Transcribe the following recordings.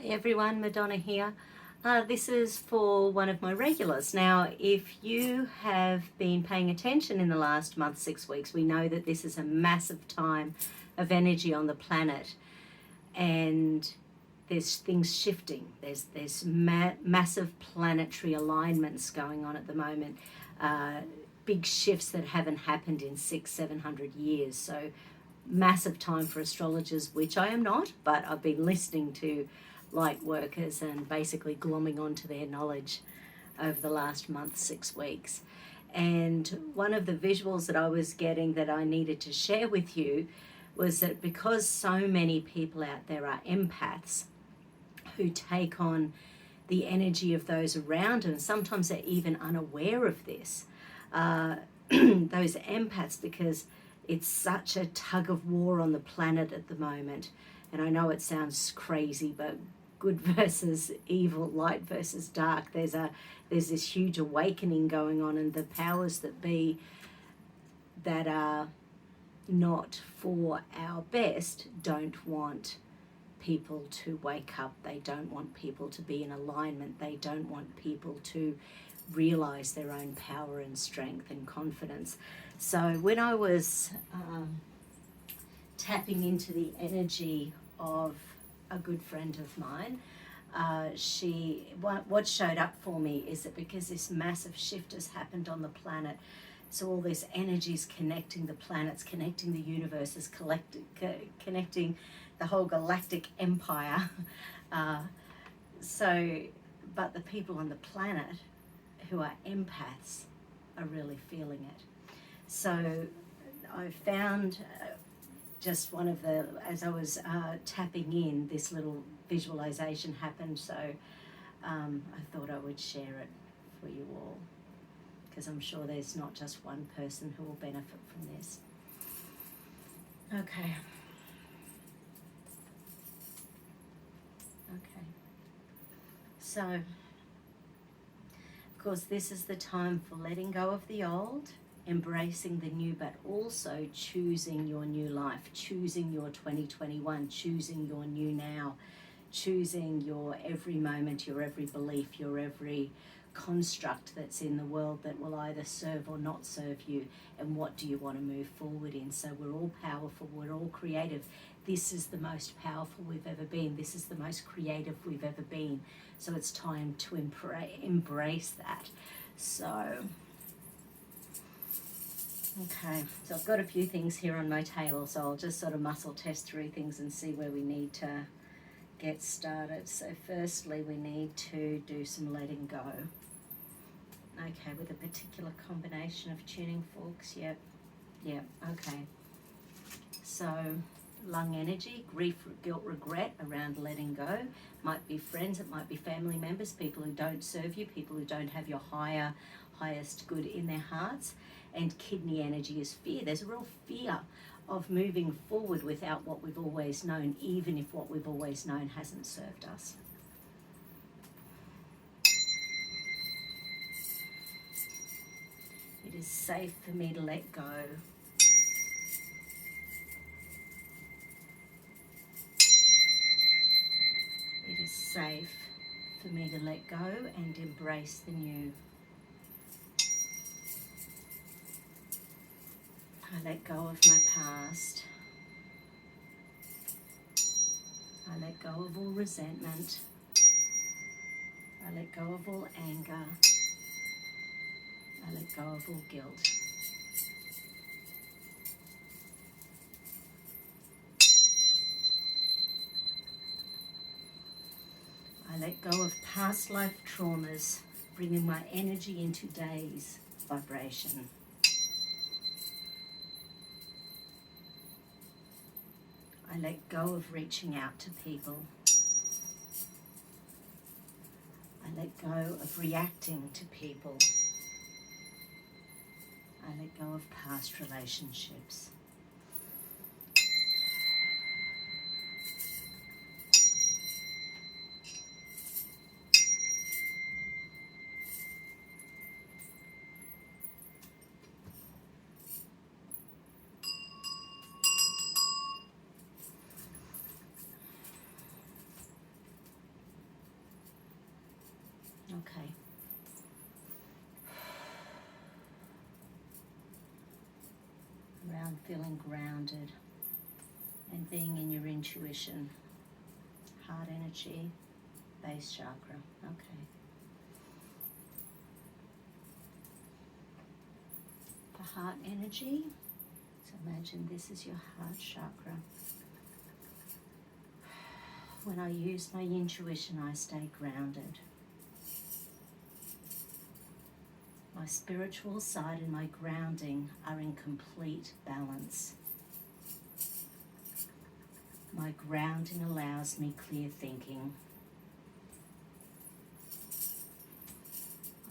Hi everyone, Madonna here. This is for one of my regulars. Now, if you have been paying attention in the last month, 6 weeks, we know that this is a massive time of energy on the planet, and there's things shifting. There's massive planetary alignments going on at the moment. Big shifts that haven't happened in 600-700 years. So massive time for astrologers, which I am not, but I've been listening to light workers and basically glomming onto their knowledge over the last month, 6 weeks. And one of the visuals that I was getting that I needed to share with you was that because so many people out there are empaths who take on the energy of those around them, sometimes they're even unaware of this, those empaths, because it's such a tug of war on the planet at the moment. And I know it sounds crazy, but good versus evil, light versus dark. There's this huge awakening going on, and the powers that be that are not for our best don't want people to wake up. They don't want people to be in alignment. They don't want people to realize their own power and strength and confidence. So when I was tapping into the energy of a good friend of mine, what showed up for me is that because this massive shift has happened on the planet, so all this energy is connecting the planets, connecting the universes, connecting the whole galactic empire. But the people on the planet who are empaths are really feeling it. So I found just one of the, as I was tapping in, this little visualization happened. So I thought I would share it for you all, because I'm sure there's not just one person who will benefit from this. Okay. So, of course, this is the time for letting go of the old, embracing the new, but also choosing your new life, choosing your 2021, choosing your new now, choosing your every moment, your every belief, your every construct that's in the world that will either serve or not serve you, and what do you want to move forward in. So we're all powerful, we're all creative. This is the most powerful we've ever been. This is the most creative we've ever been. So it's time to embrace that. So, okay, so I've got a few things here on my table, so I'll just sort of muscle test through things and see where we need to get started. So firstly, we need to do some letting go. Okay, with a particular combination of tuning forks. Yep, okay. So lung energy, grief, guilt, regret around letting go. Might be friends, it might be family members, people who don't serve you, people who don't have your highest good in their hearts. And kidney energy is fear. There's a real fear of moving forward without what we've always known, even if what we've always known hasn't served us. It is safe for me to let go. It is safe for me to let go and embrace the new. I let go of my past. I let go of all resentment. I let go of all anger. I let go of all guilt. I let go of past life traumas, bringing my energy into today's vibration. I let go of reaching out to people. I let go of reacting to people. I let go of past relationships. Okay. Around feeling grounded and being in your intuition. Heart energy, base chakra. Okay. For heart energy, so imagine this is your heart chakra. When I use my intuition, I stay grounded. My spiritual side and my grounding are in complete balance. My grounding allows me clear thinking.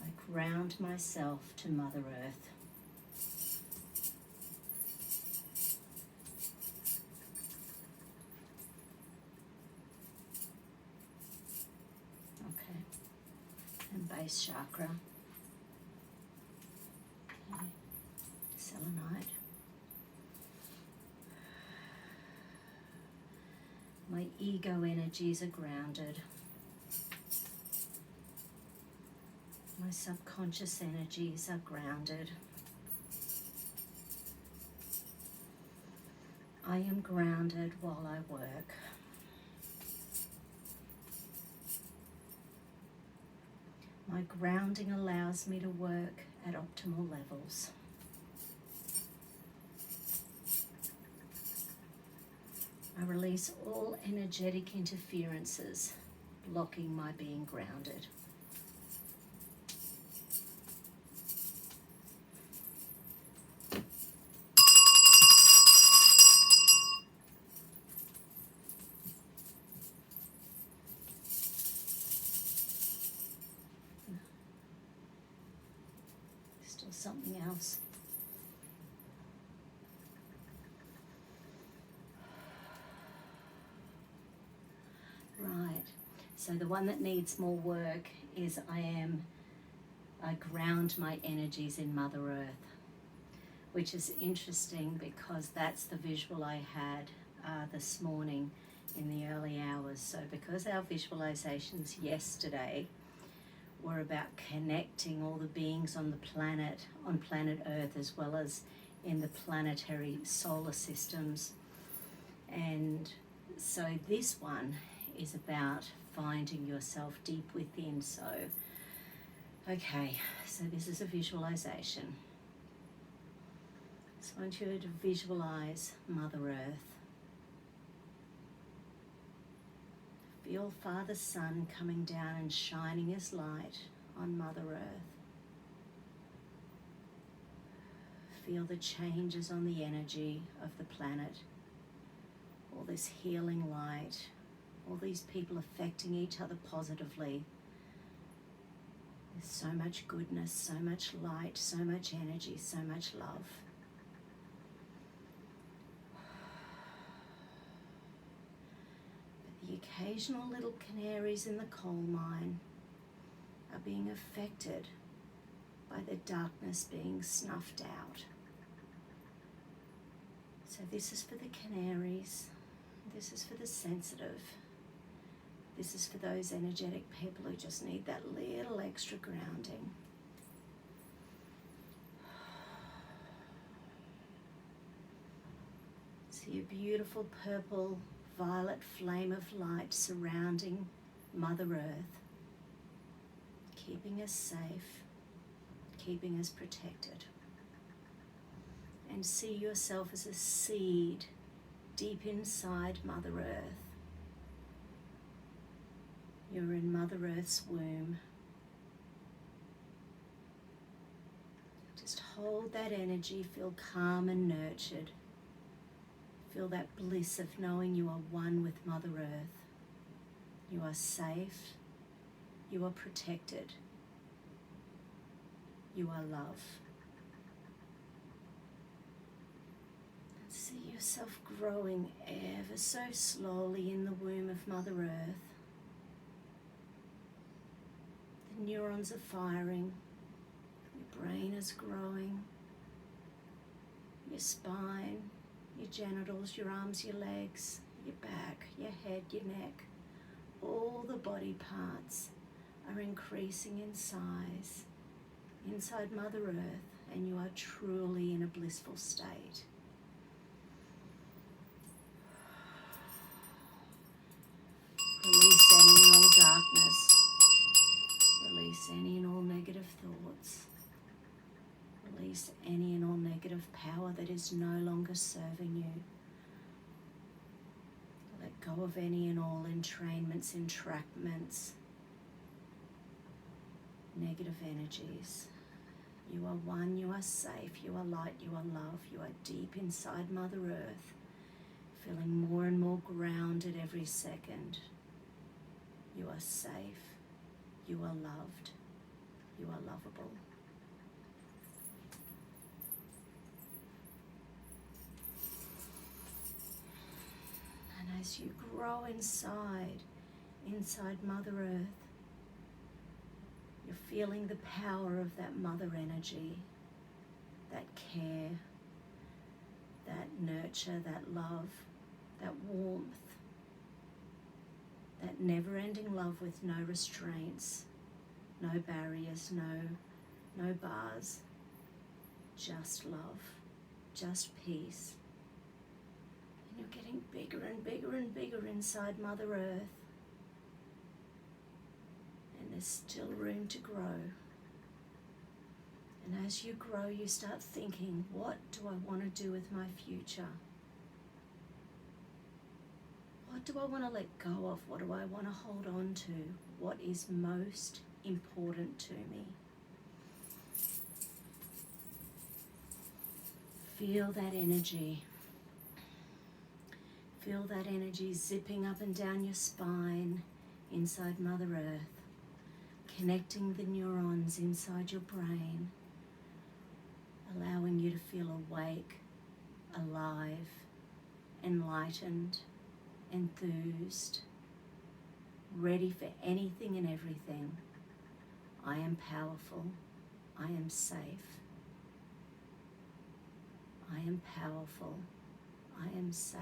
I ground myself to Mother Earth. Okay. And base chakra. Okay. Selenite. My ego energies are grounded. My subconscious energies are grounded. I am grounded while I work. My grounding allows me to work at optimal levels. I release all energetic interferences blocking my being grounded. Still something else. Right, so the one that needs more work is I ground my energies in Mother Earth, which is interesting because that's the visual I had this morning in the early hours. So because our visualizations yesterday were about connecting all the beings on the planet, on planet Earth, as well as in the planetary solar systems. And so this one is about finding yourself deep within. So, okay, so this is a visualization. So I want you to visualize Mother Earth. Feel Father Sun coming down and shining his light on Mother Earth. Feel the changes on the energy of the planet. All this healing light, all these people affecting each other positively. There's so much goodness, so much light, so much energy, so much love. But the occasional little canaries in the coal mine are being affected by the darkness being snuffed out. So this is for the canaries, this is for the sensitive, this is for those energetic people who just need that little extra grounding. See a beautiful purple, violet flame of light surrounding Mother Earth, keeping us safe, keeping us protected. And see yourself as a seed deep inside Mother Earth. You're in Mother Earth's womb. Just hold that energy, feel calm and nurtured. Feel that bliss of knowing you are one with Mother Earth. You are safe, you are protected, you are love. See yourself growing ever so slowly in the womb of Mother Earth. The neurons are firing, your brain is growing, your spine, your genitals, your arms, your legs, your back, your head, your neck, all the body parts are increasing in size inside Mother Earth, and you are truly in a blissful state. Release any and all darkness. Release any and all negative thoughts. Release any and all negative power that is no longer serving you. Let go of any and all entrainments, entrapments, negative energies. You are one, you are safe, you are light, you are love, you are deep inside Mother Earth, feeling more and more grounded every second. You are safe, you are loved, you are lovable. And as you grow inside Mother Earth, you're feeling the power of that mother energy, that care, that nurture, that love, that warmth, that never-ending love with no restraints, no barriers, no bars, just love, just peace. And you're getting bigger and bigger and bigger inside Mother Earth. And there's still room to grow. And as you grow, you start thinking, what do I want to do with my future? What do I want to let go of? What do I want to hold on to? What is most important to me? Feel that energy. Feel that energy zipping up and down your spine inside Mother Earth, connecting the neurons inside your brain, allowing you to feel awake, alive, enlightened, enthused, ready for anything and everything. I am powerful. I am safe. I am powerful. I am safe.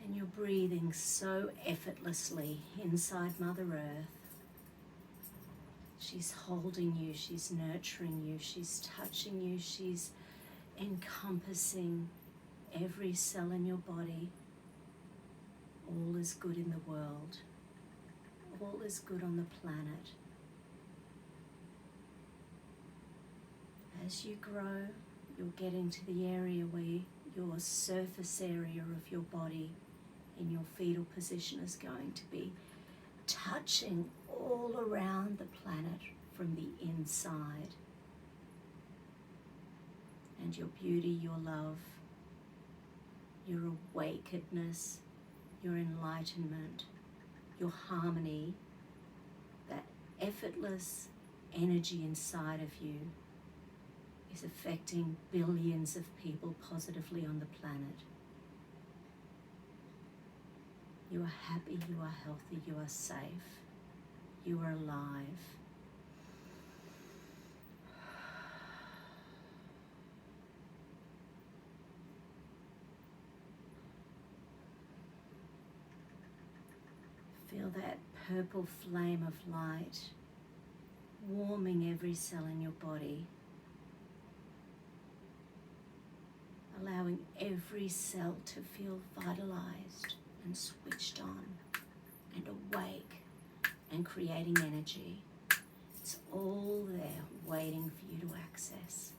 And you're breathing so effortlessly inside Mother Earth. She's holding you, she's nurturing you, she's touching you, she's encompassing every cell in your body. All is good in the world. All is good on the planet. As you grow, you're getting to the area where your surface area of your body in your fetal position is going to be touching all around the planet from the inside. And your beauty, your love, your awakenedness, your enlightenment, your harmony, that effortless energy inside of you is affecting billions of people positively on the planet. You are happy, you are healthy, you are safe, you are alive. Feel that purple flame of light warming every cell in your body, allowing every cell to feel vitalized and switched on and awake and creating energy. It's all there waiting for you to access.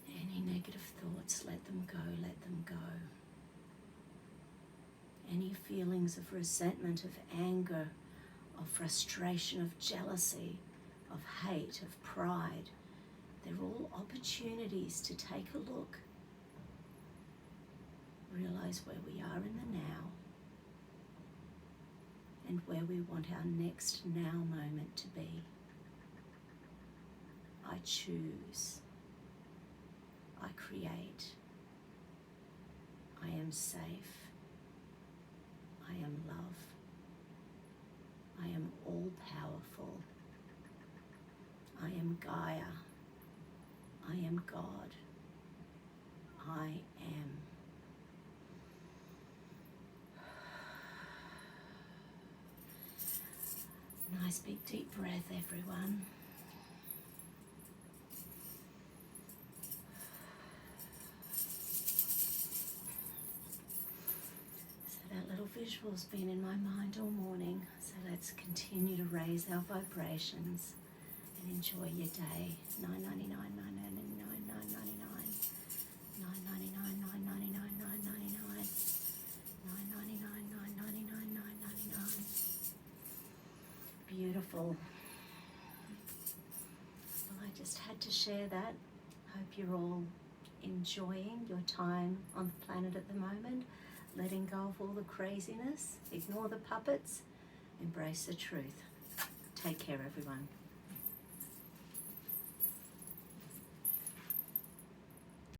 Any negative thoughts, let them go, let them go. Any feelings of resentment, of anger, of frustration, of jealousy, of hate, of pride, they're all opportunities to take a look. Realize where we are in the now and where we want our next now moment to be. I choose. I create. I am safe. I am love. I am all powerful. I am Gaia. I am God. I am. Nice big deep breath, everyone. So that little visual's been in my mind all morning. So let's continue to raise our vibrations and enjoy your day. 999, 999, 999, 999, 999, 999, 999, 999, 999. Beautiful. Well, I just had to share that. Hope you're all enjoying your time on the planet at the moment, letting go of all the craziness, ignore the puppets, embrace the truth. Take care, everyone.